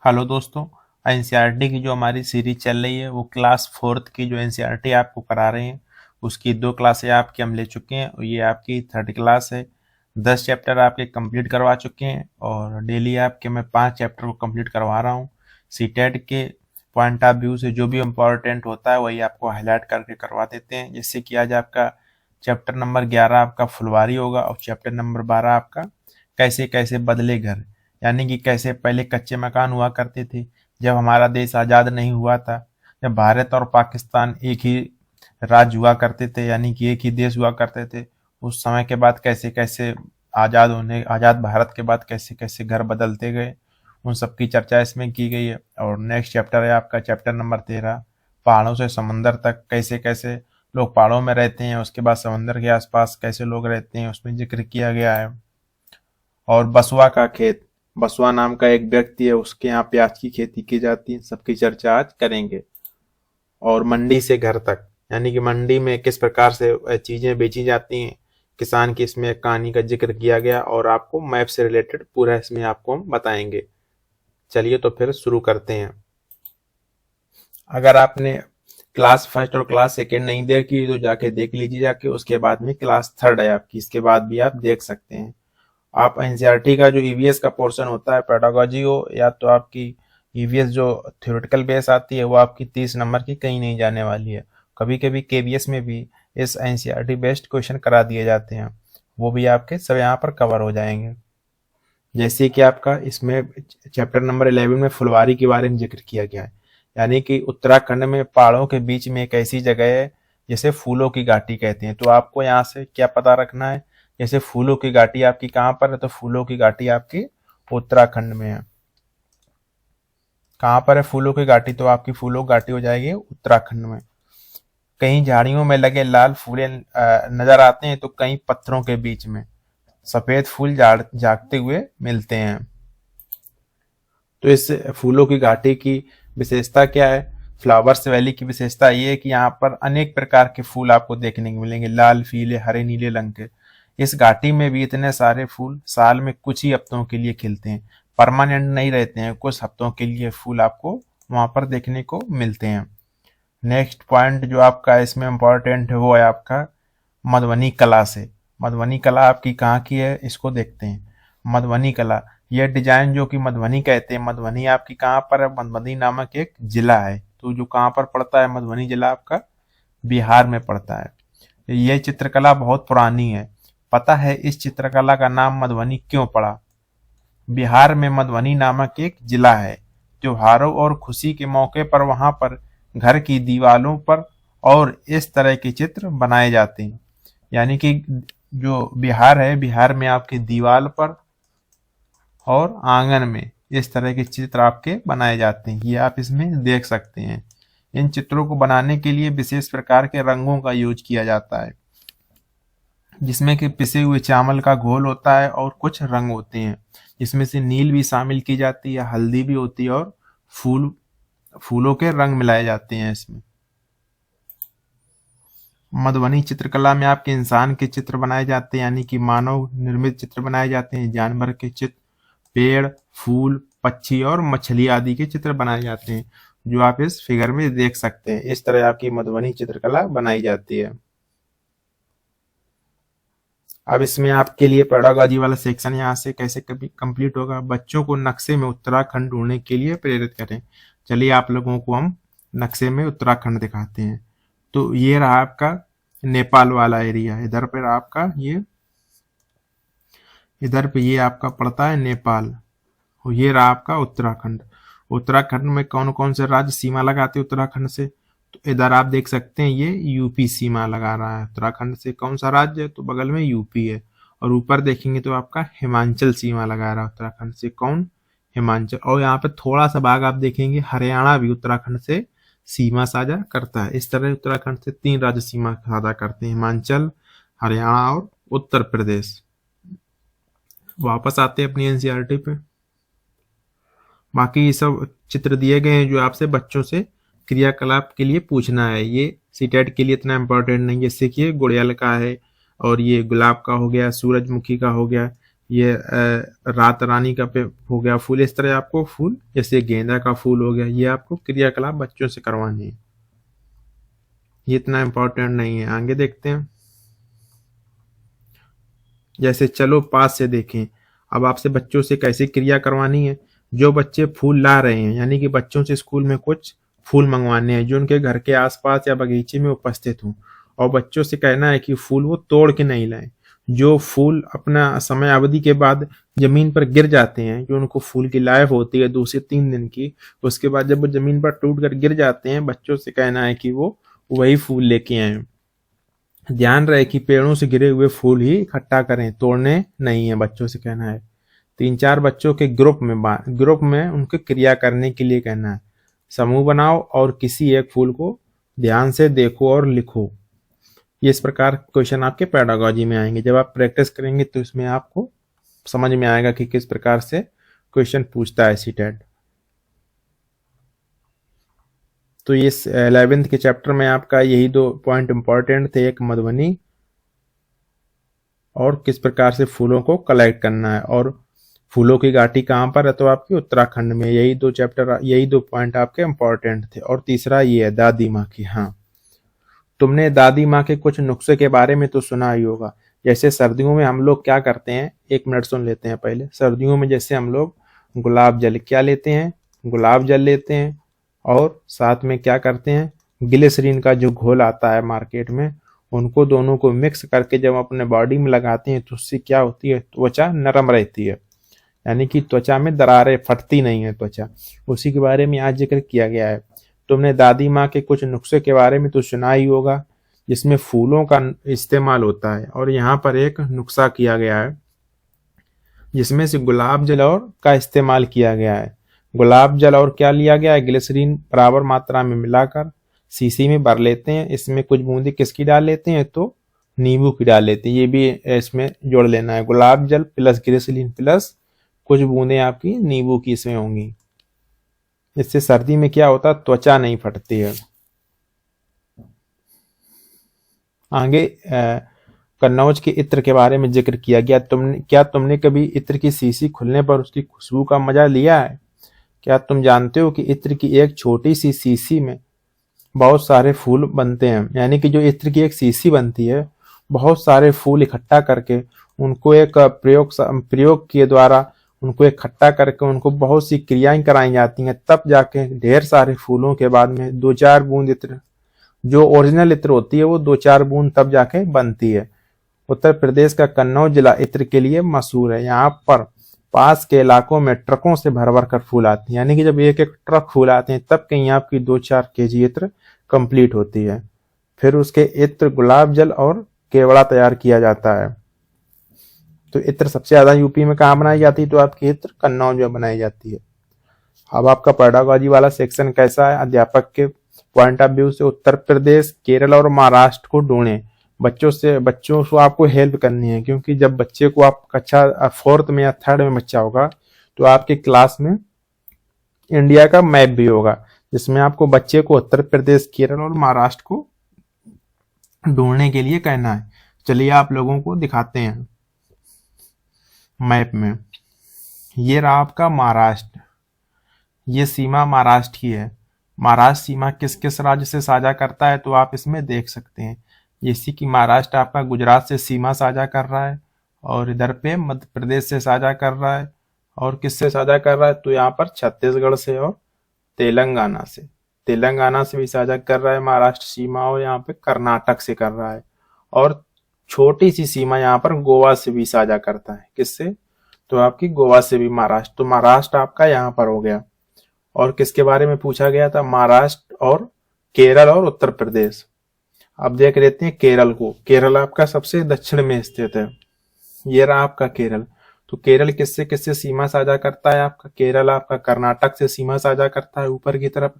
Hello दोस्तों। NCERT की जो हमारी सीरीज चल रही है वो क्लास फोर्थ की जो एनसीईआरटी आपको करा रहे हैं उसकी 2 क्लासें आपकी हम ले चुके हैं और ये आपकी थर्ड क्लास है। 10 चैप्टर आपके कंप्लीट करवा चुके हैं और डेली आपके मैं 5 चैप्टर को कंप्लीट करवा रहा हूँ। सीटेट के पॉइंट ऑफ व्यू से जो भी इम्पोर्टेंट होता है वही आपको हाईलाइट करके करवा देते हैं, जिससे कि आज आपका चैप्टर नंबर 11 आपका फुलवारी होगा और चैप्टर नंबर 12 आपका कैसे कैसे बदले घर, यानी कि कैसे पहले कच्चे मकान हुआ करते थे जब हमारा देश आज़ाद नहीं हुआ था, जब भारत और पाकिस्तान एक ही राज्य हुआ करते थे, यानी कि एक ही देश हुआ करते थे। उस समय के बाद कैसे कैसे आज़ाद भारत के बाद कैसे कैसे घर बदलते गए, उन सब की चर्चा इसमें की गई है। और नेक्स्ट चैप्टर है आपका चैप्टर नंबर 13, पहाड़ों से समंदर तक कैसे कैसे लोग पहाड़ों में रहते हैं, उसके बाद समंदर के आसपास कैसे लोग रहते हैं उसमें जिक्र किया गया है। और बसवा का खेत, बसवा नाम का एक व्यक्ति है, उसके यहाँ प्याज की खेती की जाती है, सबकी चर्चा आज करेंगे। और मंडी से घर तक, यानी कि मंडी में किस प्रकार से चीजें बेची जाती हैं, किसान की इसमें कहानी का जिक्र किया गया और आपको मैप से रिलेटेड पूरा इसमें आपको हम बताएंगे। चलिए तो फिर शुरू करते हैं। अगर आपने क्लास फर्स्ट और क्लास सेकेंड नहीं देखी तो जाके देख लीजिए जाके, उसके बाद में क्लास थर्ड है आपकी, इसके बाद भी आप देख सकते हैं। आप एनसीईआरटी का जो ईवीएस का पोर्शन होता है, पेडागोजी हो या तो आपकी ईवीएस जो थ्योरेटिकल बेस आती है वो आपकी 30 नंबर की कहीं नहीं जाने वाली है। कभी कभी केबीएस में भी इस एनसीईआरटी बेस्ड क्वेश्चन करा दिए जाते हैं, वो भी आपके सब यहाँ पर कवर हो जाएंगे। जैसे कि आपका इसमें चैप्टर नंबर 11 में फुलवारी के बारे में जिक्र किया गया है, यानी कि उत्तराखंड में पहाड़ों के बीच में एक ऐसी जगह है जिसे फूलों की घाटी कहते हैं। तो आपको यहाँ से क्या पता रखना है, जैसे फूलों की घाटी आपकी कहाँ पर है, तो फूलों की घाटी आपकी उत्तराखंड में है। कहाँ पर है फूलों की घाटी, तो आपकी फूलों की घाटी हो जाएगी उत्तराखंड में। कहीं झाड़ियों में लगे लाल फूले नजर आते हैं तो कहीं पत्थरों के बीच में सफेद फूल जागते हुए मिलते हैं। तो इस फूलों की घाटी की विशेषता क्या है, फ्लावर्स वैली की विशेषता ये है कि यहाँ पर अनेक प्रकार के फूल आपको देखने को मिलेंगे, लाल पीले हरे नीले रंग के। इस घाटी में भी इतने सारे फूल साल में कुछ ही हफ्तों के लिए खिलते हैं, परमानेंट नहीं रहते हैं, कुछ हफ्तों के लिए फूल आपको वहां पर देखने को मिलते हैं। नेक्स्ट पॉइंट जो आपका इसमें इम्पोर्टेंट है वो है आपका मधुबनी कला से। मधुबनी कला आपकी कहाँ की है इसको देखते हैं। मधुबनी कला, यह डिजाइन जो कि मधुबनी कहते हैं, मधुबनी आपकी कहाँ पर है, मधुबनी नामक एक जिला है। तो जो कहाँ पर पड़ता है, मधुबनी जिला आपका बिहार में पड़ता है। यह चित्रकला बहुत पुरानी है। पता है इस चित्रकला का नाम मधुबनी क्यों पड़ा? बिहार में मधुबनी नामक एक जिला है। त्योहारों और खुशी के मौके पर वहां पर घर की दीवारों पर और इस तरह के चित्र बनाए जाते हैं, यानी कि जो बिहार है, बिहार में आपके दीवार पर और आंगन में इस तरह के चित्र आपके बनाए जाते हैं, ये आप इसमें देख सकते हैं। इन चित्रों को बनाने के लिए विशेष प्रकार के रंगों का यूज किया जाता है, जिसमें कि पिसे हुए चावल का घोल होता है और कुछ रंग होते हैं, जिसमें से नील भी शामिल की जाती है, हल्दी भी होती है और फूलों के रंग मिलाए जाते हैं इसमें। मधुबनी चित्रकला में आपके इंसान के चित्र बनाए जाते हैं, यानी कि मानव निर्मित चित्र बनाए जाते हैं, जानवर के चित्र, पेड़, फूल, पक्षी और मछली आदि के चित्र बनाए जाते हैं, जो आप इस फिगर में देख सकते हैं। इस तरह आपकी मधुबनी चित्रकला बनाई जाती है। अब इसमें आपके लिए पेडागॉजी वाला सेक्शन यहाँ से कैसे कभी कंप्लीट होगा। बच्चों को नक्शे में उत्तराखंड ढूंढने के लिए प्रेरित करें। चलिए आप लोगों को हम नक्शे में उत्तराखंड दिखाते हैं। तो ये रहा आपका नेपाल वाला एरिया, इधर पर आपका इधर पे ये आपका पड़ता है नेपाल, और ये रहा आपका उत्तराखंड। उत्तराखंड में कौन कौन से राज्य सीमा लगाते हैं उत्तराखंड से, तो इधर आप देख सकते हैं ये यूपी सीमा लगा रहा है उत्तराखंड से। कौन सा राज्य है, तो बगल में यूपी है। और ऊपर देखेंगे तो आपका हिमाचल सीमा लगा रहा है उत्तराखंड से। कौन? हिमाचल। और यहाँ पे थोड़ा सा भाग आप देखेंगे हरियाणा भी उत्तराखंड से सीमा साझा करता है। इस तरह उत्तराखंड से 3 राज्य सीमा साझा करते हैं, हिमाचल, हरियाणा और उत्तर प्रदेश। वापस आते हैं अपनी एनसीईआरटी पे। बाकी ये सब चित्र दिए गए हैं जो आपसे बच्चों से क्रियाकलाप के लिए पूछना है। ये सीटेट के लिए इतना इम्पोर्टेंट नहीं है। जैसे कि ये गुड़ियल का है और ये गुलाब का हो गया, सूरजमुखी का हो गया, ये रात रानी का पे हो गया फूल। इस तरह आपको फूल, जैसे गेंदा का फूल हो गया, ये आपको क्रियाकलाप बच्चों से करवानी है। ये इतना इम्पोर्टेंट नहीं है। आगे देखते हैं। जैसे चलो पास से देखें, अब आपसे बच्चों से कैसी क्रिया करवानी है। जो बच्चे फूल ला रहे हैं, यानी कि बच्चों से स्कूल में कुछ फूल मंगवाने हैं जो उनके घर के आसपास या बगीचे में उपस्थित हों, और बच्चों से कहना है कि फूल वो तोड़ के नहीं लाएं। जो फूल अपना समय अवधि के बाद जमीन पर गिर जाते हैं, जो उनको फूल की लाइफ होती है 2 से 3 दिन की, उसके बाद जब वो जमीन पर टूट कर गिर जाते हैं, बच्चों से कहना है कि वो वही फूल लेके आए। ध्यान रहे कि पेड़ों से गिरे हुए फूल ही इकट्ठा करें, तोड़ने नहीं है, बच्चों से कहना है। 3-4 बच्चों के ग्रुप में उनके क्रिया करने के लिए कहना है। समूह बनाओ और किसी एक फूल को ध्यान से देखो और लिखो। ये इस प्रकार क्वेश्चन आपके पेडागोजी में आएंगे। जब आप प्रैक्टिस करेंगे तो इसमें आपको समझ में आएगा कि किस प्रकार से क्वेश्चन पूछता है सीटेट। तो ये 11th के चैप्टर में आपका यही 2 पॉइंट इंपॉर्टेंट थे, एक मधुबनी और किस प्रकार से फूलों को कलेक्ट करना है, और फूलों की घाटी कहाँ पर है, तो आपकी उत्तराखंड में। यही 2 चैप्टर, यही 2 पॉइंट आपके इंपॉर्टेंट थे। और तीसरा ये है दादी माँ की। हाँ, तुमने दादी माँ के कुछ नुस्खे के बारे में तो सुना ही होगा। जैसे सर्दियों में हम लोग क्या करते हैं, 1 मिनट सुन लेते हैं पहले। सर्दियों में जैसे हम लोग गुलाब जल क्या लेते हैं, गुलाब जल लेते हैं, और साथ में क्या करते हैं, ग्लिसरीन का जो घोल आता है मार्केट में, उनको दोनों को मिक्स करके जब अपने बॉडी में लगाते हैं तो उससे क्या होती है, त्वचा नरम रहती है, यानी कि त्वचा में दरारें फटती नहीं है त्वचा। उसी के बारे में आज जिक्र किया गया है। तुमने दादी माँ के कुछ नुस्खे के बारे में तो सुना ही होगा, जिसमें फूलों का इस्तेमाल होता है। और यहाँ पर एक नुस्खा किया गया है जिसमें से गुलाब जल और का इस्तेमाल किया गया है। गुलाब जल और क्या लिया गया है, ग्लिसरीन बराबर मात्रा में मिलाकर शीशी में भर लेते हैं। इसमें कुछ बूंदे किसकी डाल लेते हैं, तो नींबू की डाल लेते हैं। ये भी इसमें जोड़ लेना है, गुलाब जल प्लस ग्लिसरीन प्लस कुछ बूंदे आपकी नींबू की इसमें होंगी। इससे सर्दी में क्या होता है, त्वचा नहीं फटती है। आगे कन्नौज के इत्र के बारे में जिक्र किया गया। तुमने कभी इत्र की शीशी खुलने पर उसकी खुशबू का मजा लिया है? क्या तुम जानते हो कि इत्र की एक छोटी सी शीशी में बहुत सारे फूल बनते हैं, यानी कि जो इत्र की एक शीशी बनती है, बहुत सारे फूल इकट्ठा करके उनको एक प्रयोग के द्वारा उनको इकट्ठा करके उनको बहुत सी क्रियाएं कराई जाती हैं, तब जाके ढेर सारे फूलों के बाद में 2-4 बूंद इत्र, जो ओरिजिनल इत्र होती है, वो 2-4 बूंद तब जाके बनती है। उत्तर प्रदेश का कन्नौज जिला इत्र के लिए मशहूर है। यहाँ पर पास के इलाकों में ट्रकों से भर भर कर फूल आते हैं, यानी कि जब एक एक ट्रक फूल आते हैं तब कहीं आपकी 2-4 केजी इत्र कंप्लीट होती है। फिर उसके इत्र गुलाब जल और केवड़ा तैयार किया जाता है। तो इत्र सबसे ज्यादा यूपी में कहाँ बनाई जाती है, तो आपकी इत्र कन्नौज में बनाई जाती है। अब आपका पेडागोजी वाला सेक्शन कैसा है, अध्यापक के पॉइंट ऑफ व्यू से उत्तर प्रदेश, केरल और महाराष्ट्र को ढूंढें। बच्चों को आपको हेल्प करनी है, क्योंकि जब बच्चे को आप कक्षा 4th में या 3rd में बच्चा होगा तो आपके क्लास में इंडिया का मैप भी होगा, जिसमें आपको बच्चे को उत्तर प्रदेश, केरल और महाराष्ट्र को ढूंढने के लिए कहना है। चलिए आप लोगों को दिखाते हैं मैप में। ये रहा आपका महाराष्ट्र, ये सीमा महाराष्ट्र की है। महाराष्ट्र सीमा किस किस राज्य से साझा करता है, तो आप इसमें देख सकते हैं। जैसे कि महाराष्ट्र आपका गुजरात से सीमा साझा कर रहा है, और इधर पे मध्य प्रदेश से साझा कर रहा है, और किससे साझा कर रहा है, तो यहाँ पर छत्तीसगढ़ से और तेलंगाना से भी साझा कर रहा है महाराष्ट्र सीमा, और यहाँ पे कर्नाटक से कर रहा है। और छोटी सी सीमा यहाँ पर गोवा से भी साझा करता है। किससे, तो आपकी गोवा से भी महाराष्ट्र। तो महाराष्ट्र आपका यहाँ पर हो गया। और किसके बारे में पूछा गया था, महाराष्ट्र और केरल और उत्तर प्रदेश। अब देख लेते हैं केरल को। केरल आपका सबसे दक्षिण में स्थित है। ये रहा आपका केरल। तो केरल किससे किससे सीमा साझा करता है, आपका केरल आपका कर्नाटक से सीमा साझा करता है ऊपर की तरफ,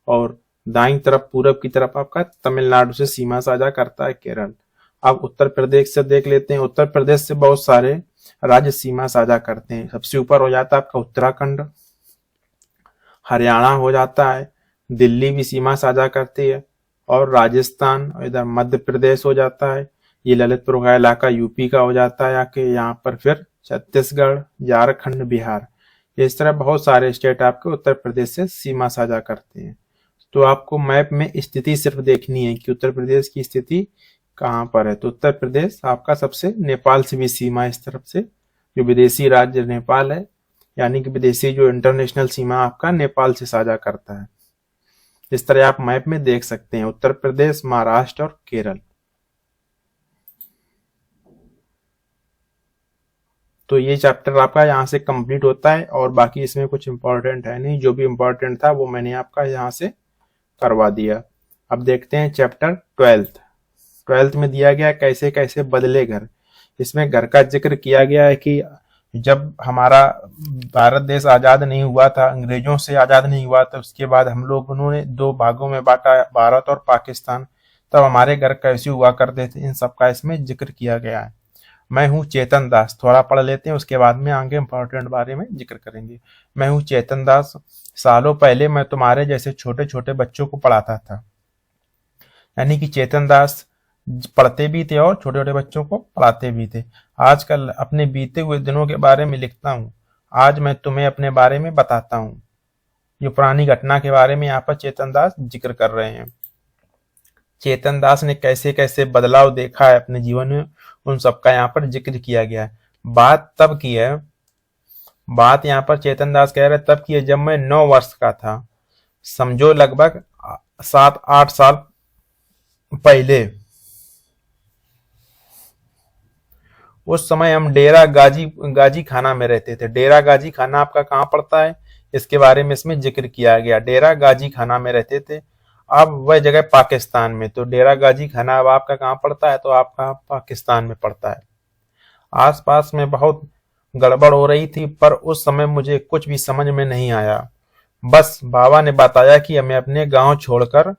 और दाईं तरफ पूरब की तरफ आपका तमिलनाडु से सीमा साझा करता है केरल। अब उत्तर प्रदेश से देख लेते हैं। उत्तर प्रदेश से बहुत सारे राज्य सीमा साझा करते हैं। सबसे ऊपर हो जाता है आपका उत्तराखंड, हरियाणा हो जाता है, दिल्ली भी सीमा साझा करती है, और राजस्थान, और इधर मध्य प्रदेश हो जाता है। ये ललितपुर का इलाका यूपी का हो जाता है आके। यहाँ पर फिर छत्तीसगढ़, झारखंड, बिहार, इस तरह बहुत सारे स्टेट आपके उत्तर प्रदेश से सीमा साझा करते हैं। तो आपको मैप में स्थिति सिर्फ देखनी है कि उत्तर प्रदेश की स्थिति कहाँ पर है। तो उत्तर प्रदेश आपका सबसे नेपाल से भी सीमा है इस तरफ से, जो विदेशी राज्य नेपाल है, यानी कि विदेशी जो इंटरनेशनल सीमा आपका नेपाल से साझा करता है। इस तरह आप मैप में देख सकते हैं उत्तर प्रदेश, महाराष्ट्र और केरल। तो ये चैप्टर आपका यहाँ से कंप्लीट होता है और बाकी इसमें कुछ इंपॉर्टेंट है नहीं, जो भी इंपॉर्टेंट था वो मैंने आपका यहाँ से करवा दिया। अब देखते हैं चैप्टर 12th में दिया गया कैसे कैसे बदले घर। इसमें घर का जिक्र किया गया है कि जब हमारा भारत देश आजाद नहीं हुआ था, अंग्रेजों से आजाद नहीं हुआ था, उसके बाद हम लोग उन्होंने दो भागों में बांटा, भारत और पाकिस्तान, तब हमारे घर कैसे हुआ करते थे, इन सब का इसमें जिक्र किया गया है। मैं हूँ चेतन दास, थोड़ा पढ़ लेते हैं, उसके बाद में आगे इंपॉर्टेंट बारे में जिक्र करेंगे। मैं हूँ चेतन दास, सालों पहले मैं तुम्हारे जैसे छोटे छोटे बच्चों को पढ़ाता था। यानी कि चेतन दास पढ़ते भी थे और छोटे छोटे बच्चों को पढ़ाते भी थे। आजकल अपने बीते हुए दिनों के बारे में लिखता हूँ। आज मैं तुम्हें अपने बारे में बताता हूँ। ये पुरानी घटना के बारे में यहाँ पर चेतन दास जिक्र कर रहे हैं। चेतन दास ने कैसे कैसे बदलाव देखा है अपने जीवन में, उन सबका यहाँ पर जिक्र किया गया है। बात तब की है, बात यहाँ पर चेतन दास कह रहे तब की है जब मैं 9 वर्ष का था, समझो लगभग 7-8 साल पहले। उस समय हम डेरा गाजी खाना में रहते थे। डेरा गाजी खाना आपका कहाँ पड़ता है, इसके बारे में इसमें जिक्र किया गया। डेरा गाजी खाना में रहते थे, अब वह जगह पाकिस्तान में। तो डेरा गाजी खाना अब आपका कहाँ पड़ता है, तो आपका पाकिस्तान में पड़ता है। आसपास में बहुत गड़बड़ हो रही थी, पर उस समय मुझे कुछ भी समझ में नहीं आया। बस बाबा ने बताया कि हमें अपने गांव छोड़कर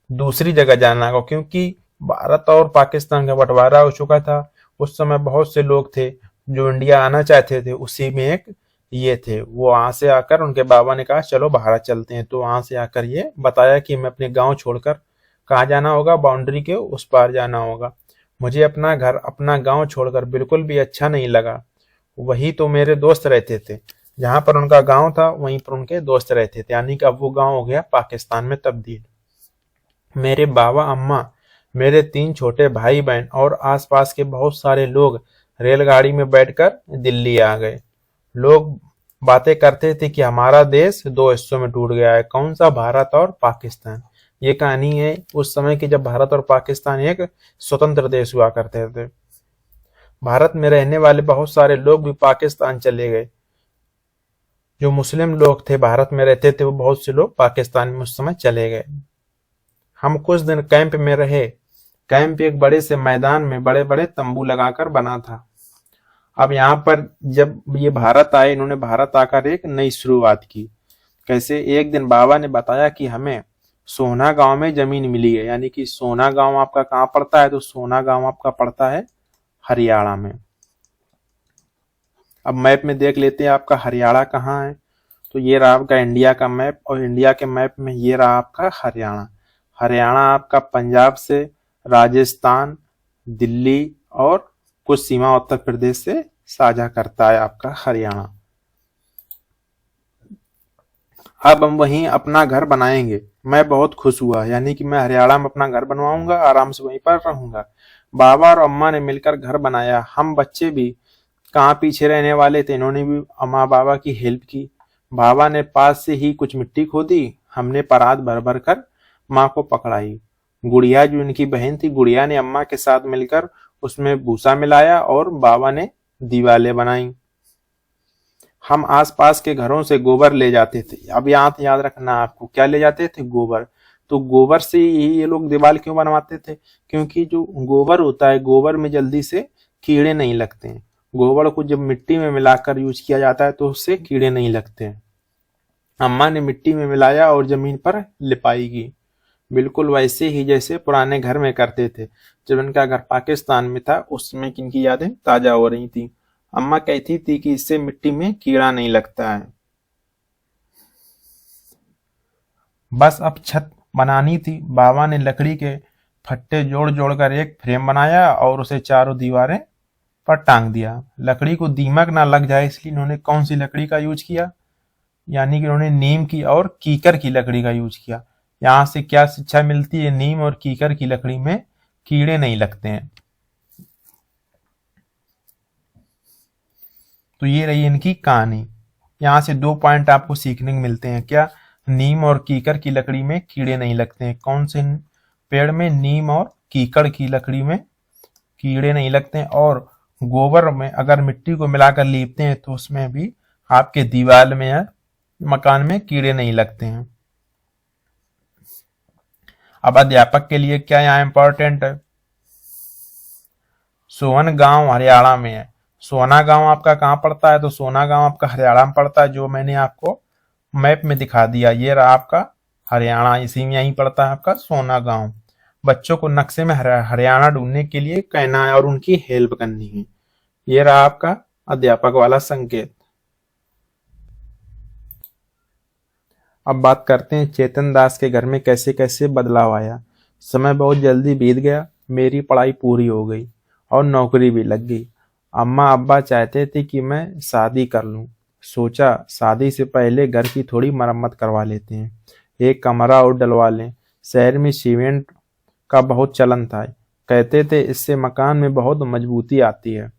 दूसरी जगह जाना होगा, क्योंकि भारत और पाकिस्तान का बंटवारा हो चुका था। उस समय बहुत से लोग थे जो इंडिया आना चाहते थे, उसी में एक ये थे। वो वहां से आकर उनके बाबा ने कहा चलो भारत चलते हैं। तो वहां से आकर ये बताया कि हमें अपने गांव छोड़कर कहाँ जाना होगा, बाउंड्री के उस पार जाना होगा। मुझे अपना घर, अपना गांव छोड़कर बिल्कुल भी अच्छा नहीं लगा। वही तो मेरे दोस्त रहते थे, जहां पर उनका गांव था वहीं पर उनके दोस्त रहते थे। यानी कि अब वो गांव हो गया पाकिस्तान में तब्दील। मेरे बाबा, अम्मा, मेरे 3 छोटे भाई बहन और आसपास के बहुत सारे लोग रेलगाड़ी में बैठकर दिल्ली आ गए। लोग बातें करते थे कि हमारा देश 2 हिस्सों में टूट गया है। कौन सा, भारत और पाकिस्तान। ये कहानी है उस समय की जब भारत और पाकिस्तान एक स्वतंत्र देश हुआ करते थे। भारत में रहने वाले बहुत सारे लोग भी पाकिस्तान चले गए। जो मुस्लिम लोग थे भारत में रहते थे, वो बहुत से लोग पाकिस्तान में उस समय चले गए। हम कुछ दिन कैंप में रहे। कैंप एक बड़े से मैदान में बड़े बड़े तंबू लगाकर बना था। अब यहाँ पर जब ये भारत आए, इन्होंने भारत आकर एक नई शुरुआत की। कैसे, एक दिन बाबा ने बताया कि हमें सोना गांव में जमीन मिली है। यानी कि सोना गांव आपका कहाँ पड़ता है, तो सोना गांव आपका पड़ता है हरियाणा में। अब मैप में देख लेते हैं आपका हरियाणा कहाँ है। तो ये रहा आपका इंडिया का मैप, और इंडिया के मैप में ये रहा आपका हरियाणा। हरियाणा आपका पंजाब से, राजस्थान, दिल्ली और कुछ सीमा उत्तर प्रदेश से साझा करता है आपका हरियाणा। अब हम वहीं अपना घर बनाएंगे। मैं बहुत खुश हुआ, यानी कि मैं हरियाणा में अपना घर बनवाऊंगा, आराम से वहीं पर रहूंगा। बाबा और अम्मा ने मिलकर घर बनाया। हम बच्चे भी कहाँ पीछे रहने वाले थे, इन्होंने भी अम्मा बाबा की हेल्प की। बाबा ने पास से ही कुछ मिट्टी खोदी, हमने परात भर भर कर माँ को पकड़ाई। गुड़िया जो इनकी बहन थी, गुड़िया ने अम्मा के साथ मिलकर उसमें भूसा मिलाया और बाबा ने दीवारें बनाई। हम आसपास के घरों से गोबर ले जाते थे। अब यहाँ याद रखना आपको, क्या ले जाते थे, गोबर। तो गोबर से ही ये लोग दीवार क्यों बनवाते थे, क्योंकि जो गोबर होता है, गोबर में जल्दी से कीड़े नहीं लगते हैं। गोबर को जब मिट्टी में मिलाकर यूज किया जाता है तो उससे कीड़े नहीं लगते हैं। अम्मा ने मिट्टी में मिलाया और जमीन पर लिपाई की, बिल्कुल वैसे ही जैसे पुराने घर में करते थे। जब इनका घर पाकिस्तान में था उस समय की इनकी यादें ताजा हो रही थी। अम्मा कहती थी कि इससे मिट्टी में कीड़ा नहीं लगता है। बस अब छत बनानी थी। बाबा ने लकड़ी के फट्टे जोड़ जोड़ कर एक फ्रेम बनाया और उसे चारों दीवारें पर टांग दिया। लकड़ी को दीमक ना लग जाए इसलिए इन्होंने कौन सी लकड़ी का यूज किया, यानी कि उन्होंने नीम की और कीकर की लकड़ी का यूज किया। यहाँ से क्या शिक्षा मिलती है, नीम और कीकर की लकड़ी में कीड़े नहीं लगते हैं। तो ये रही इनकी कहानी। यहाँ से 2 पॉइंट आपको सीखने को मिलते हैं। क्या, नीम और कीकर की लकड़ी में कीड़े नहीं लगते हैं। कौन से पेड़ में, नीम और कीकड़ की लकड़ी में कीड़े नहीं लगते हैं। और गोबर में अगर मिट्टी को मिलाकर लीपते हैं तो उसमें भी आपके दीवार में या मकान में कीड़े नहीं लगते हैं। अब अध्यापक के लिए क्या यहाँ इंपॉर्टेंट है, सोहन गांव हरियाणा में है। सोहना गांव आपका कहाँ पड़ता है, तो सोहना गांव आपका हरियाणा में पड़ता है, जो मैंने आपको मैप में दिखा दिया। ये रहा आपका हरियाणा, इसी में यहीं पड़ता है आपका सोहना गांव। बच्चों को नक्शे में हरियाणा ढूंढने के लिए कहना है और उनकी हेल्प करनी है। ये रहा आपका अध्यापक वाला संकेत। अब बात करते हैं चेतन दास के घर में कैसे कैसे बदलाव आया। समय बहुत जल्दी बीत गया, मेरी पढ़ाई पूरी हो गई और नौकरी भी लग गई। अम्मा अब्बा चाहते थे कि मैं शादी कर लूं। सोचा शादी से पहले घर की थोड़ी मरम्मत करवा लेते हैं, एक कमरा और डलवा लें। शहर में सीमेंट का बहुत चलन था, कहते थे इससे मकान में बहुत मजबूती आती है।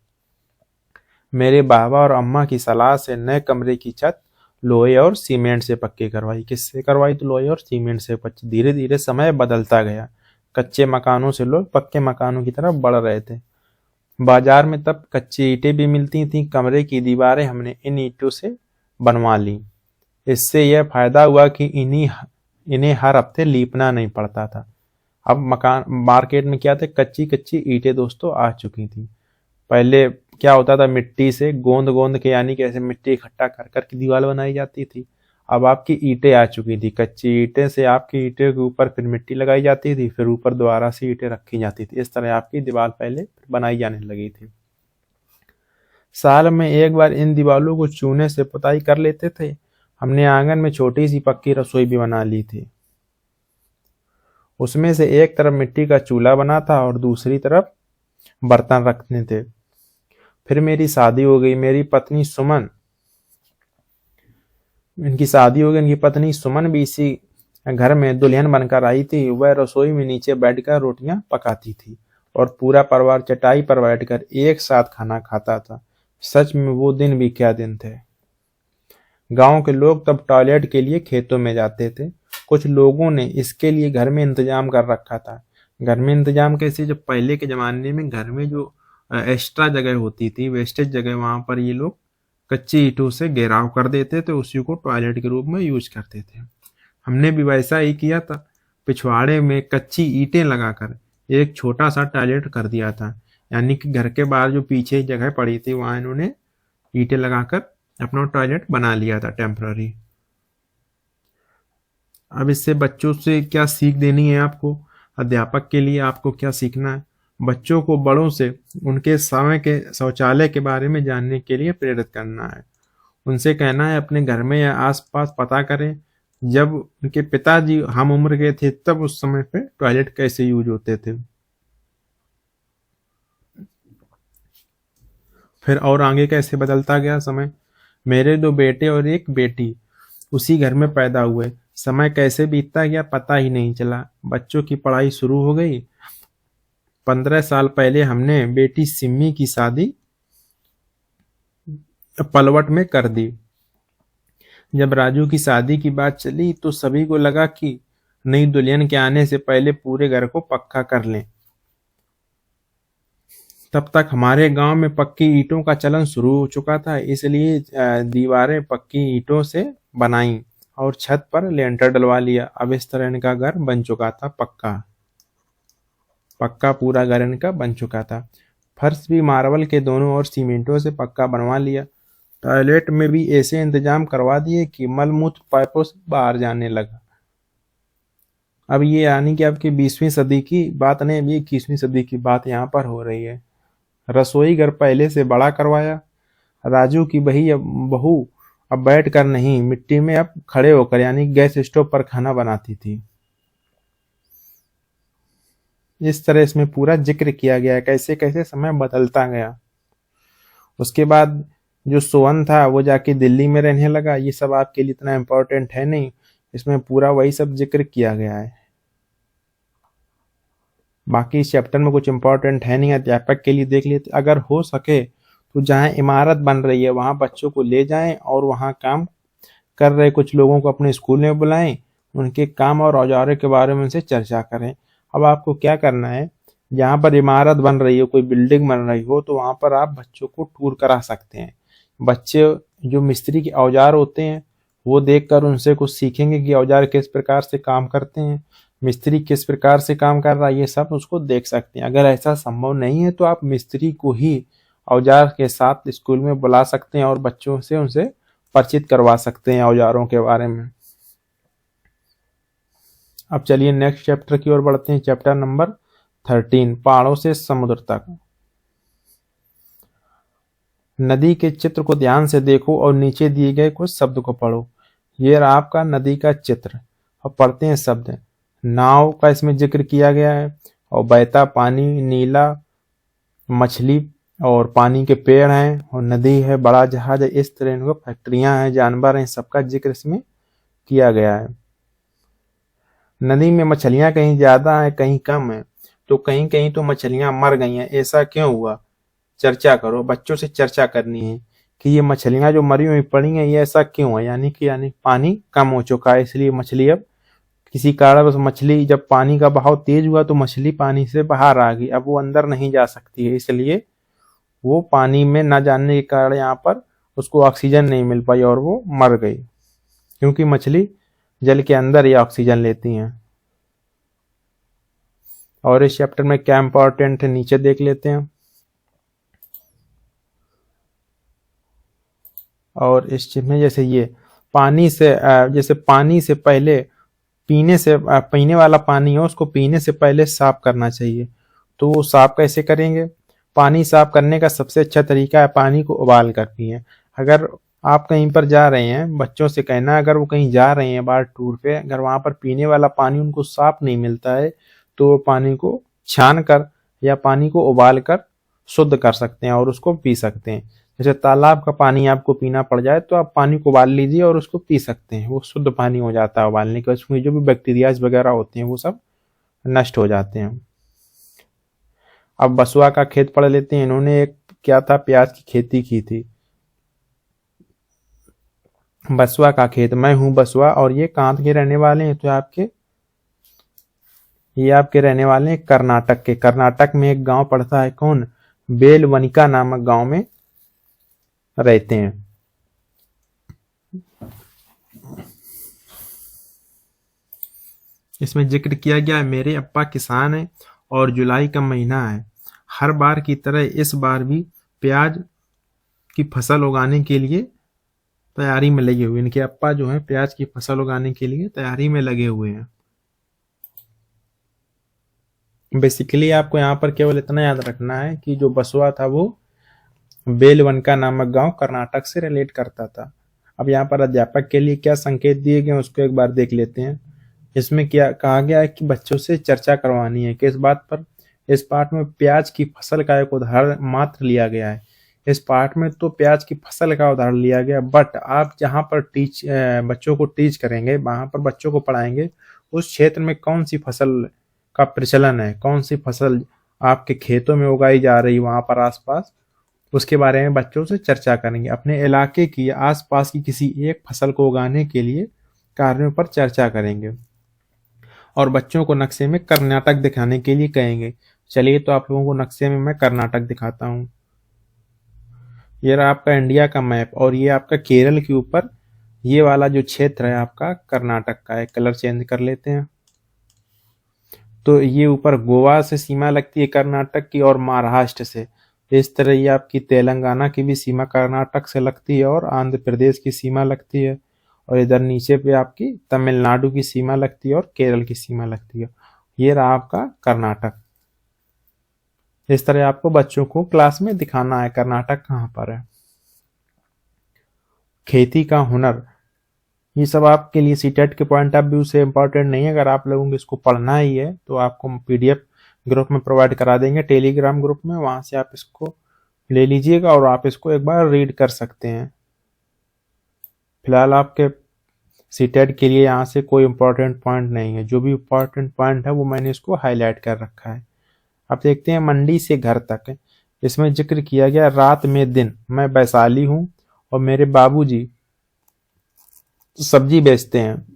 मेरे बाबा और अम्मा की सलाह से नए कमरे की छत लोहे और सीमेंट से पक्की करवाई। किससे करवाई, तो लोहे और सीमेंट से पक्की। धीरे धीरे समय बदलता गया, कच्चे मकानों से लोग पक्के मकानों की तरफ बढ़ रहे थे। बाजार में तब कच्ची ईंटें भी मिलती थीं। कमरे की दीवारें हमने इन ईंटों से बनवा ली। इससे यह फायदा हुआ कि इन्हें हर हफ्ते लीपना नहीं पड़ता था। अब मकान मार्केट में क्या थे, कच्ची कच्ची ईंटें दोस्तों आ चुकी थी। पहले क्या होता था, मिट्टी से गोंद गोंद के, यानी कि ऐसे मिट्टी इकट्ठा कर कर के दीवार बनाई जाती थी। अब आपकी ईंटें आ चुकी थी, कच्ची ईंटें से आपकी ईंटें के ऊपर फिर मिट्टी लगाई जाती थी, फिर ऊपर दोबारा से ईंटें रखी जाती थी। इस तरह आपकी दीवार पहले बनाई जाने लगी थी। साल में एक बार इन दीवारों को चूने से पुताई कर लेते थे। हमने आंगन में छोटी सी पक्की रसोई भी बना ली थी। उसमें से एक तरफ मिट्टी का चूल्हा बना था और दूसरी तरफ बर्तन रखने थे। फिर मेरी शादी हो गई। मेरी पत्नी सुमन, इनकी शादी हो गई। इनकी पत्नी सुमन भी इसी घर में दुल्हन बनकर आई थी। वह रसोई में नीचे बैठकर रोटियां पकाती थी और पूरा परिवार चटाई पर बैठकर एक साथ खाना खाता था। सच में वो दिन भी क्या दिन थे। गांव के लोग तब टॉयलेट के लिए खेतों में जाते थे। कुछ लोगों ने इसके लिए घर में इंतजाम कर रखा था। घर में इंतजाम कैसे, जब पहले के जमाने में घर में जो एक्स्ट्रा जगह होती थी, वेस्टेज जगह, वहां पर ये लोग कच्ची ईंटों से घेराव कर देते थे, उसी को टॉयलेट के रूप में यूज करते थे। हमने भी वैसा ही किया था। पिछवाड़े में कच्ची ईंटें लगाकर एक छोटा सा टॉयलेट कर दिया था, यानी कि घर के बाहर जो पीछे जगह पड़ी थी वहां इन्होंने ईंटें लगाकर अपना टॉयलेट बना लिया था टेम्पररी। अब इससे बच्चों से क्या सीख देनी है आपको, अध्यापक के लिए आपको क्या सीखना है, बच्चों को बड़ों से उनके समय के शौचालय के बारे में जानने के लिए प्रेरित करना है। उनसे कहना है अपने घर में या आसपास पता करें, जब उनके पिताजी हम उम्र के थे तब उस समय पे टॉयलेट कैसे यूज होते थे। फिर और आगे कैसे बदलता गया समय। मेरे 2 बेटे और एक बेटी उसी घर में पैदा हुए। समय कैसे बीतता गया पता ही नहीं चला। बच्चों की पढ़ाई शुरू हो गई। 15 साल पहले हमने बेटी सिम्मी की शादी पलवट में कर दी। जब राजू की शादी की बात चली तो सभी को लगा कि नई दुल्हन के आने से पहले पूरे घर को पक्का कर लें। तब तक हमारे गांव में पक्की ईंटों का चलन शुरू हो चुका था, इसलिए दीवारें पक्की ईंटों से बनाई और छत पर लेंटर डलवा लिया। अब इस तरह इनका घर बन चुका था, पक्का पूरा घर इनका बन चुका था। फर्श भी मार्बल के दोनों ओर सीमेंटों से पक्का बनवा लिया। टॉयलेट में भी ऐसे इंतजाम करवा दिए कि मलमूत्र पाइपों से बाहर जाने लगा। अब ये यानी कि आपकी 20वीं सदी की बात नहीं, अभी 21वीं सदी की बात यहाँ पर हो रही है। रसोई घर पहले से बड़ा करवाया। राजू की बहू अब बैठ कर नहीं, मिट्टी में अब खड़े होकर, यानी गैस स्टोव पर खाना बनाती थी। इस तरह इसमें पूरा जिक्र किया गया है कैसे कैसे समय बदलता गया। उसके बाद जो सोहन था वो जाके दिल्ली में रहने लगा। ये सब आपके लिए इतना इम्पोर्टेंट है नहीं, इसमें पूरा वही सब जिक्र किया गया है। बाकी इस चैप्टर में कुछ इम्पोर्टेंट है नहीं, अध्यापक के लिए देख लेते। अगर हो सके तो जहाँ इमारत बन रही है वहाँ बच्चों को ले जाएं और वहाँ काम कर रहे कुछ लोगों को अपने स्कूल में बुलाएं, उनके काम और औजारों के बारे में उनसे चर्चा करें। अब आपको क्या करना है, जहाँ पर इमारत बन रही हो, कोई बिल्डिंग बन रही हो, तो वहाँ पर आप बच्चों को टूर करा सकते हैं। बच्चे जो मिस्त्री के औजार होते हैं वो देखकर उनसे कुछ सीखेंगे कि औजार किस प्रकार से काम करते हैं, मिस्त्री किस प्रकार से काम कर रहा है, ये सब उसको देख सकते हैं। अगर ऐसा संभव नहीं है तो आप मिस्त्री को ही औजार के साथ स्कूल में बुला सकते हैं और बच्चों से उनसे परिचित करवा सकते हैं औजारों के बारे में। अब चलिए नेक्स्ट चैप्टर की ओर बढ़ते हैं। चैप्टर नंबर 13, पहाड़ों से समुद्र तक। नदी के चित्र को ध्यान से देखो और नीचे दिए गए कुछ शब्द को पढ़ो। ये रहा आपका नदी का चित्र। अब पढ़ते हैं शब्द। नाव का इसमें जिक्र किया गया है, और बहता पानी, नीला, मछली और पानी के पेड़ हैं, और नदी है, बड़ा जहाज है, इस तरह की फैक्ट्रियां हैं, जानवर हैं, सबका जिक्र इसमें किया गया है। नदी में मछलियां कहीं ज्यादा है कहीं कम है, तो कहीं कहीं तो मछलियां मर गई हैं, ऐसा क्यों हुआ, चर्चा करो। बच्चों से चर्चा करनी है कि ये मछलियां जो मरी हुई पड़ी हैं ये ऐसा क्यों है, यानी पानी कम हो चुका है, इसलिए मछली अब किसी कारणवश, मछली जब पानी का बहाव तेज हुआ तो मछली पानी से बाहर आ गई, अब वो अंदर नहीं जा सकती है, इसलिए वो पानी में न जाने के कारण यहाँ पर उसको ऑक्सीजन नहीं मिल पाई और वो मर गई, क्योंकि मछली जल के अंदर ही ऑक्सीजन लेती हैं। और इस चैप्टर में क्या इंपॉर्टेंट है नीचे देख लेते हैं। और इस चीज में जैसे ये पानी से, जैसे पानी से पहले पीने वाला पानी हो उसको पीने से पहले साफ करना चाहिए, तो वो साफ कैसे करेंगे। पानी साफ करने का सबसे अच्छा तरीका है पानी को उबाल कर पिए। अगर आप कहीं पर जा रहे हैं, बच्चों से कहना अगर वो कहीं जा रहे हैं बाहर टूर पे, अगर वहां पर पीने वाला पानी उनको साफ नहीं मिलता है तो वो पानी को छान कर या पानी को उबाल कर शुद्ध कर सकते हैं और उसको पी सकते हैं। जैसे तालाब का पानी आपको पीना पड़ जाए तो आप पानी को उबाल लीजिए और उसको पी सकते हैं, वो शुद्ध पानी हो जाता है उबालने के बाद, उसमें जो भी बैक्टीरियाज वगैरह होते हैं वो सब नष्ट हो जाते हैं। अब बसुआ का खेत पढ़ लेते हैं। इन्होंने एक क्या था, प्याज की खेती की थी। बसुआ का खेत, मैं हूं बसुआ और ये कहाँ के रहने वाले हैं, तो ये आपके रहने वाले हैं कर्नाटक के। कर्नाटक में एक गांव पड़ता है, कौन, बेलवनिका नामक गांव में रहते हैं। इसमें जिक्र किया गया है, मेरे अप्पा किसान है और जुलाई का महीना है, हर बार की तरह इस बार भी प्याज की फसल उगाने के लिए तैयारी में लगे हुए। इनके अप्पा जो है प्याज की फसल उगाने के लिए तैयारी में लगे हुए हैं। बेसिकली आपको यहाँ पर केवल इतना याद रखना है कि जो बसुआ था वो बेलवनका नामक गांव कर्नाटक से रिलेट करता था। अब यहाँ पर अध्यापक के लिए क्या संकेत दिए गए उसको एक बार देख लेते हैं। इसमें क्या कहा गया है कि बच्चों से चर्चा करवानी है, किस बात पर। इस पाठ में प्याज की फसल का एक उदाहरण मात्र लिया गया है। इस पाठ में तो प्याज की फसल का उदाहरण लिया गया, बट आप जहाँ पर बच्चों को टीच करेंगे, वहां पर बच्चों को पढ़ाएंगे, उस क्षेत्र में कौन सी फसल का प्रचलन है, कौन सी फसल आपके खेतों में उगाई जा रही वहां पर आसपास, उसके बारे में बच्चों से चर्चा करेंगे। अपने इलाके की आसपास की किसी एक फसल को उगाने के लिए कार्यों पर चर्चा करेंगे और बच्चों को नक्शे में कर्नाटक दिखाने के लिए कहेंगे। चलिए तो आप लोगों को नक्शे में मैं कर्नाटक दिखाता हूँ। ये रहा आपका इंडिया का मैप और ये आपका केरल के ऊपर ये वाला जो क्षेत्र है आपका कर्नाटक का है। कलर चेंज कर लेते हैं। तो ये ऊपर गोवा से सीमा लगती है कर्नाटक की और महाराष्ट्र से। इस तरह ये आपकी तेलंगाना की भी सीमा कर्नाटक से लगती है और आंध्र प्रदेश की सीमा लगती है, और इधर नीचे पे आपकी तमिलनाडु की सीमा लगती है और केरल की सीमा लगती है। ये रहा आपका कर्नाटक। इस तरह आपको बच्चों को क्लास में दिखाना है कर्नाटक कहाँ पर है। खेती का हुनर, ये सब आपके लिए सीटेट के पॉइंट ऑफ व्यू से इंपॉर्टेंट नहीं है। अगर आप लोगों को इसको पढ़ना ही है तो आपको पीडीएफ ग्रुप में प्रोवाइड करा देंगे, टेलीग्राम ग्रुप में, वहां से आप इसको ले लीजिएगा और आप इसको एक बार रीड कर सकते हैं। फिलहाल आपके सीटेट के लिए यहाँ से कोई इम्पोर्टेंट पॉइंट नहीं है, जो भी इम्पोर्टेंट पॉइंट है वो मैंने इसको हाईलाइट कर रखा है। अब देखते हैं मंडी से घर तक। इसमें जिक्र किया गया रात में दिन, मैं वैशाली हूँ और मेरे बाबूजी सब्जी बेचते हैं।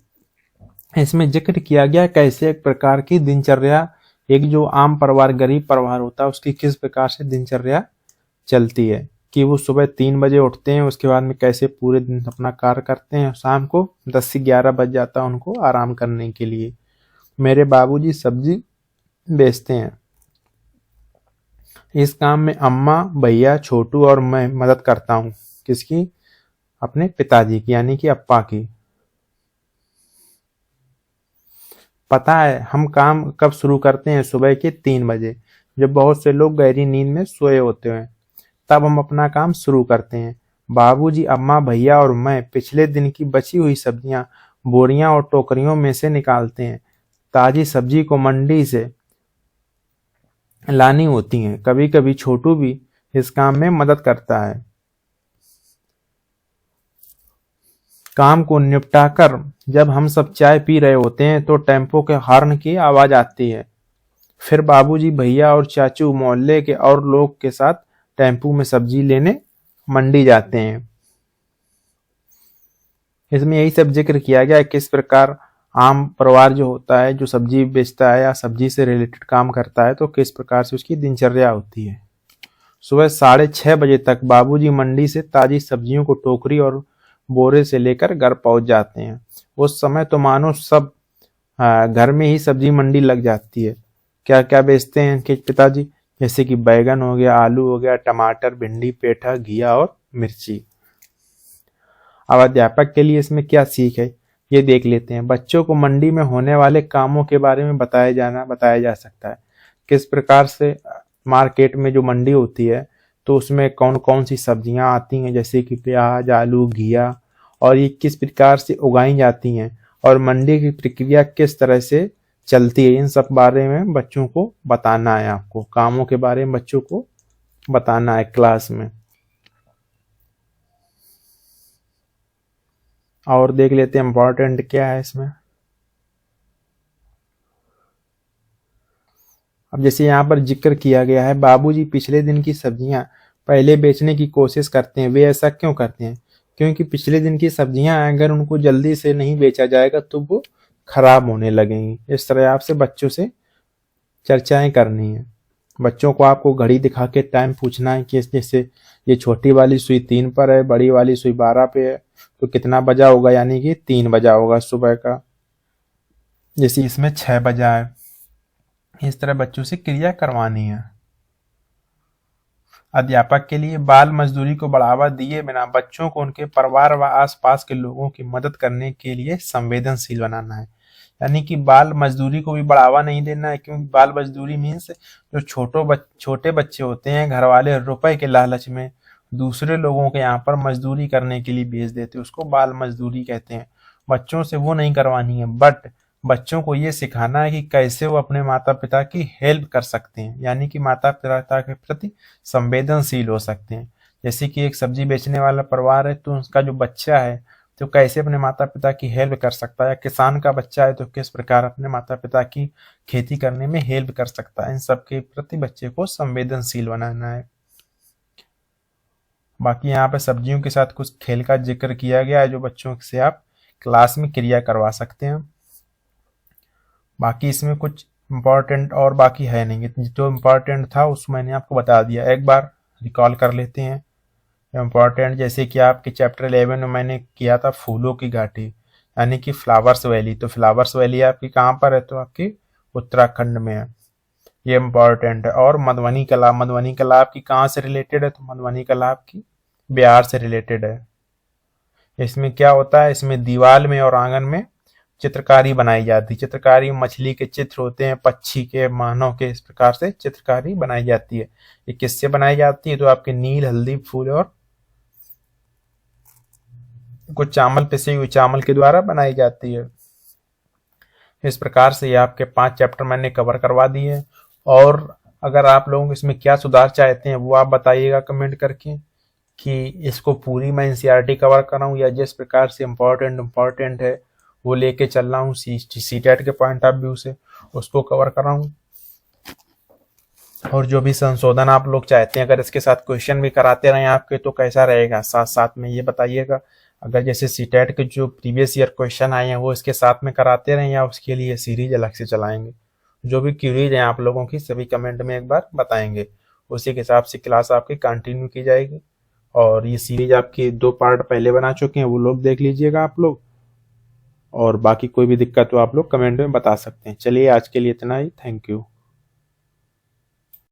इसमें जिक्र किया गया कैसे एक प्रकार की दिनचर्या, एक जो आम परिवार, गरीब परिवार होता है, उसकी किस प्रकार से दिनचर्या चलती है, कि वो सुबह 3 बजे उठते हैं, उसके बाद में कैसे पूरे दिन अपना कार्य करते हैं, शाम को 10 से 11 बज जाता है उनको आराम करने के लिए। मेरे बाबूजी सब्जी बेचते हैं। इस काम में अम्मा, भैया, छोटू और मैं मदद करता हूँ। किसकी? अपने पिताजी की, यानी कि अप्पा की। पता है हम काम कब शुरू करते हैं? सुबह के 3 बजे, जब बहुत से लोग गहरी नींद में सोए होते हैं, तब हम अपना काम शुरू करते हैं। बाबूजी, अम्मा, भैया और मैं पिछले दिन की बची हुई सब्जियां बोरियां और टोकरियों में से निकालते हैं। ताजी सब्जी को मंडी से लानी होती हैं। कभी कभी छोटू भी इस काम में मदद करता है। काम को निपटाकर जब हम सब चाय पी रहे होते हैं तो टेम्पो के हॉर्न की आवाज आती है। फिर बाबूजी, भैया और चाचू मोहल्ले के और लोग के साथ टेम्पू में सब्जी लेने मंडी जाते हैं। इसमें यही सब जिक्र किया गया है किस प्रकार आम परिवार जो होता है, जो सब्जी बेचता है या सब्जी से रिलेटेड काम करता है, तो किस प्रकार से उसकी दिनचर्या होती है। सुबह 6:30 बजे तक बाबूजी मंडी से ताजी सब्जियों को टोकरी और बोरे से लेकर घर पहुंच जाते हैं। उस समय तो मानो सब घर में ही सब्जी मंडी लग जाती है। क्या क्या बेचते हैं इनके पिताजी? जैसे कि बैगन हो गया, आलू हो गया, टमाटर, भिंडी, पेठा, घिया और मिर्ची। अब अध्यापक के लिए इसमें क्या सीख है, ये देख लेते हैं। बच्चों को मंडी में होने वाले कामों के बारे में बताया जा सकता है। किस प्रकार से मार्केट में जो मंडी होती है तो उसमें कौन कौन सी सब्जियां आती हैं, जैसे कि प्याज, आलू, घिया, और ये किस प्रकार से उगाई जाती हैं और मंडी की प्रक्रिया किस तरह से चलती है, इन सब बारे में बच्चों को बताना है। आपको कामों के बारे में बच्चों को बताना है क्लास में। और देख लेते हैं इम्पोर्टेंट क्या है इसमें। अब जैसे यहाँ पर जिक्र किया गया है, बाबूजी पिछले दिन की सब्जियां पहले बेचने की कोशिश करते हैं। वे ऐसा क्यों करते हैं? क्योंकि पिछले दिन की सब्जियां अगर उनको जल्दी से नहीं बेचा जाएगा तो वो खराब होने लगेंगी। इस तरह आपसे बच्चों से चर्चाएं करनी है। बच्चों को आपको घड़ी दिखा के टाइम पूछना है कि जैसे ये छोटी वाली सुई 3 पर है, बड़ी वाली सुई 12 पे है, तो कितना बजा होगा, यानी कि 3 बजा होगा सुबह का, जैसे इसमें 6 बजा है। इस तरह बच्चों से क्रिया करवानी है। अध्यापक के लिए बाल मजदूरी को बढ़ावा दिए बिना बच्चों को उनके परिवार व आसपास के लोगों की मदद करने के लिए संवेदनशील बनाना है। यानी कि बाल मजदूरी को भी बढ़ावा नहीं देना है, क्योंकि बाल मजदूरी मीन्स जो छोटे बच्चे होते हैं, घर वाले रुपए के लालच में दूसरे लोगों के यहाँ पर मजदूरी करने के लिए भेज देते हैं, उसको बाल मजदूरी कहते हैं। बच्चों से वो नहीं करवानी है, बट बच्चों को ये सिखाना है कि कैसे वो अपने माता पिता की हेल्प कर सकते हैं, यानी कि माता पिता के प्रति संवेदनशील हो सकते हैं। जैसे कि एक सब्जी बेचने वाला परिवार है तो उसका जो बच्चा है तो कैसे अपने माता पिता की हेल्प कर सकता है, या किसान का बच्चा है तो किस प्रकार अपने माता पिता की खेती करने में हेल्प कर सकता है। इन सब के प्रति बच्चे को संवेदनशील बनाना है। बाकी यहाँ पे सब्जियों के साथ कुछ खेल का जिक्र किया गया है जो बच्चों से आप क्लास में क्रिया करवा सकते हैं। बाकी इसमें कुछ इम्पोर्टेंट और बाकी है नहीं, जो इम्पोर्टेंट था उसको मैंने आपको बता दिया। एक बार रिकॉल कर लेते हैं इम्पोर्टेंट। जैसे कि आपके चैप्टर 11 में मैंने किया था फूलों की घाटी, यानी कि फ्लावर्स वैली। तो फ्लावर्स वैली आपकी कहाँ पर है? तो आपकी उत्तराखंड में है, ये इम्पोर्टेंट है। और मधुबनी कला, मधुबनी कला आपकी कहाँ से रिलेटेड है? तो मधुबनी कला आपकी बिहार से रिलेटेड है। इसमें क्या होता है? इसमें दीवार में और आंगन में चित्रकारी बनाई जाती है। चित्रकारी मछली के चित्र होते हैं, पक्षी के, मानव के, इस प्रकार से चित्रकारी बनाई जाती है। ये किससे बनाई जाती है? तो आपके नील, हल्दी, फूल और कुछ चावल, पिसे हुए चावल के द्वारा बनाई जाती है। इस प्रकार से ये आपके 5 चैप्टर मैंने कवर करवा दिए। और अगर आप लोग इसमें क्या सुधार चाहते हैं वो आप बताइएगा कमेंट करके, कि इसको पूरी मैं एनसीईआरटी कवर कराऊं या जिस प्रकार से इम्पोर्टेंट है वो लेके चल रहा हूँ सीटेट के पॉइंट ऑफ व्यू से उसको कवर कराऊं। और जो भी संशोधन आप लोग चाहते हैं, अगर इसके साथ क्वेश्चन भी कराते रहें आपके तो कैसा रहेगा, साथ साथ में ये बताइएगा। अगर जैसे सीटेट के जो प्रीवियस ईयर क्वेश्चन आए हैं वो इसके साथ में कराते रहें या उसके लिए सीरीज अलग से चलाएंगे। जो भी क्यूरीज हैं आप लोगों की सभी कमेंट में एक बार बताएंगे, उसी के हिसाब से क्लास आपकी कंटिन्यू की जाएगी। और ये सीरीज आपकी 2 पार्ट पहले बना चुके हैं, वो लोग देख लीजिएगा आप लोग। और बाकी कोई भी दिक्कत हो आप लोग कमेंट में बता सकते हैं। चलिए आज के लिए इतना ही, थैंक यू।